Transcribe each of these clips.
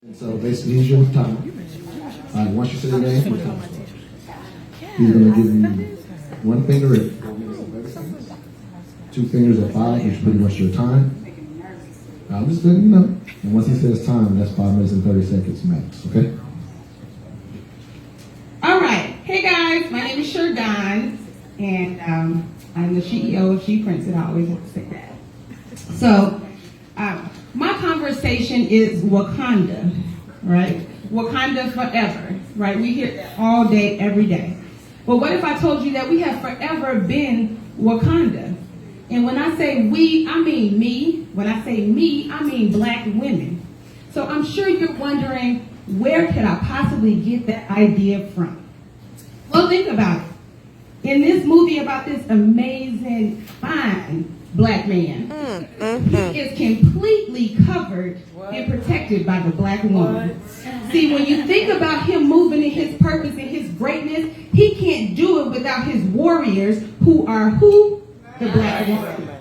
And so basically, he's your timer. Once you say your name, your time. He's going to give you one finger at 4 minutes and 30 seconds, 2 fingers at 5, which is pretty much your time. I'm just letting you know. And once he says time, that's 5 minutes and 30 seconds max, okay? All right. Hey, guys. My name is Cher'Don, and I'm the Sheo of She Prints, and I always have to say that. So, my conversation is Wakanda, right? Wakanda forever, right? We hear that all day, every day. But what if I told you that we have forever been Wakanda? And when I say we, I mean me. When I say me, I mean black women. So I'm sure you're wondering, where could I possibly get that idea from? Well, think about it. In this movie about this amazing, fine black man, he is completely covered and protected by the black woman. See, when you think about him moving in his purpose and his greatness, he can't do it without his warriors, who are who? The black woman.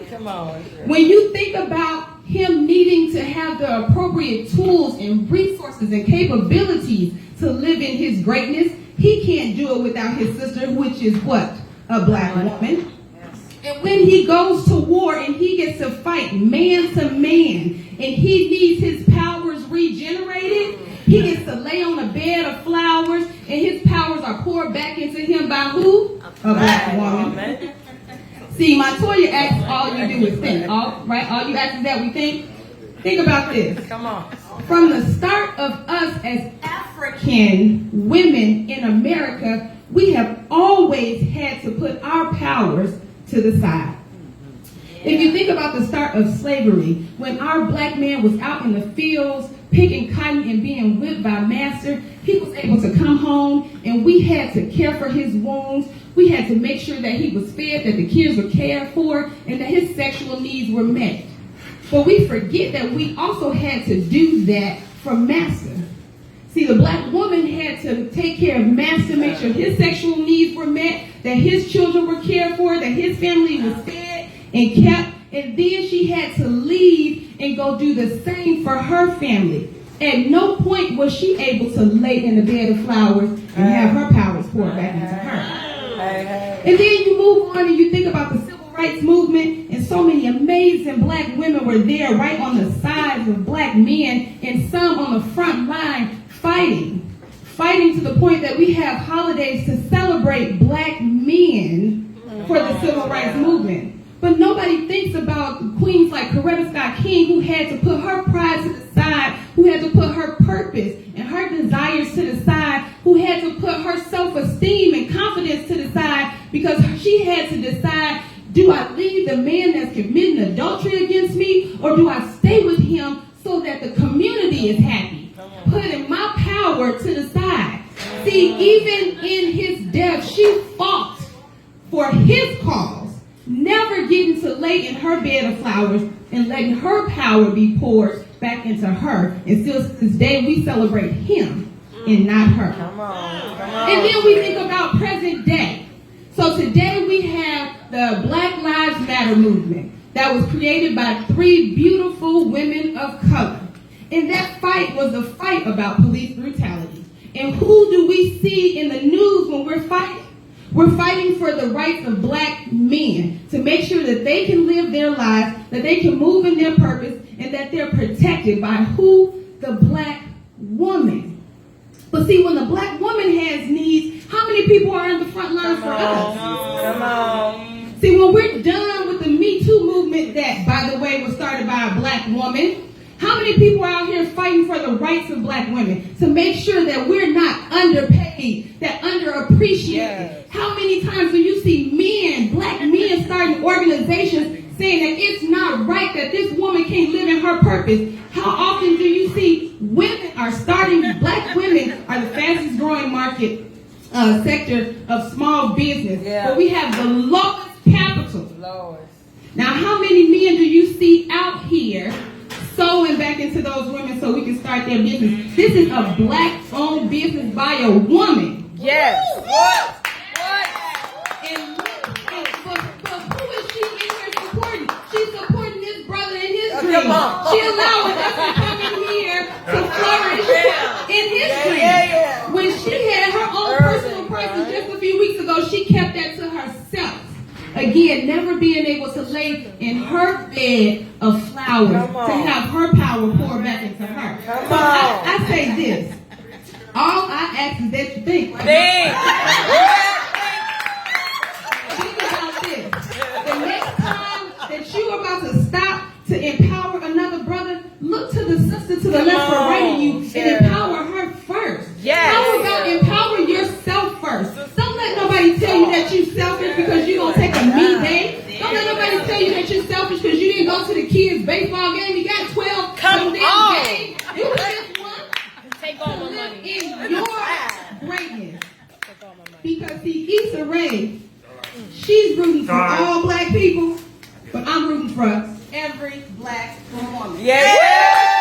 Come on. When you think about him needing to have the appropriate tools and resources and capabilities to live in his greatness, he can't do it without his sister, which is what? A black woman. And when he goes to war and he gets to fight man to man, and he needs his powers regenerated, he gets to lay on a bed of flowers, and his powers are poured back into him by who? A black woman. See, my Toya asks, all you do is think. All you ask is that we think. Think about this. Come on. From the start of us as African women in America, we have always had to put our powers to the side. If you think about the start of slavery, when our black man was out in the fields picking cotton and being whipped by master, he was able to come home and we had to care for his wounds. We had to make sure that he was fed, that the kids were cared for, and that his sexual needs were met. But we forget that we also had to do that for master. See, the black woman had to take care of master, make sure his sexual needs were met, that his children were cared for, that his family was fed and kept, and then she had to leave and go do the same for her family. At no point was she able to lay in the bed of flowers and have her powers poured back into her. And then you move on and you think about the civil rights movement, and so many amazing black women were there right on the sides of black men, and some on the front line fighting to the point that we have holidays to celebrate black men for the civil rights movement. But nobody thinks about queens like Coretta Scott King, who had to put her pride to the side, who had to put her purpose and her desires to the side, who had to put her self-esteem and confidence to the side, because she had to decide, do I leave the man that's committing adultery against me, or do I stay with him so that the community is happy? Putting my power to the side. See, even in his death, she fought for his cause, never getting to lay in her bed of flowers and letting her power be poured back into her. And still to this day, we celebrate him and not her. Come on. And then we think about present day. So today we have the Black Lives Matter movement that was created by 3 beautiful women of color. And that fight was a fight about police brutality. And who do we see in the news when we're fighting? We're fighting for the rights of black men, to make sure that they can live their lives, that they can move in their purpose, and that they're protected by who? The black woman. But see, when the black woman has needs, how many people are in the front lines for us? Come on. See, when we're done with the Me Too movement that, by the way, was started by a black woman, how many people are out here fighting for the rights of black women, to make sure that we're not underpaid, that underappreciated? Yes. How many times do you see men, black men, starting organizations saying that it's not right that this woman can't live in her purpose? How often do you see women are starting, black women are the fastest growing market sector of small business, but we have the lowest capital. Now, how many men do you see out here sewing back into those women so we can start their business? This is a black-owned business by a woman. Yes. What? And but who is she in here supporting? She's supporting this brother and his dream. She allowing us to come in here to again, never being able to lay in her bed of flowers to have her power pour back into her. So I say this. All I ask is that you think. Think about this. The next time that you are about to stop to empower another brother, look to the sister to the left or right of you and empower her first. Yes. How about empower yourself first? Don't let nobody tell you that you're selfish because you don't take a me day. Don't let nobody tell you that you're selfish because you didn't go to the kids' baseball game. You got 12 Come on. games. You just want Take all to my live money. in your greatness. Because see, Issa Rae, she's rooting for all black people, but I'm rooting for every black woman. Yeah.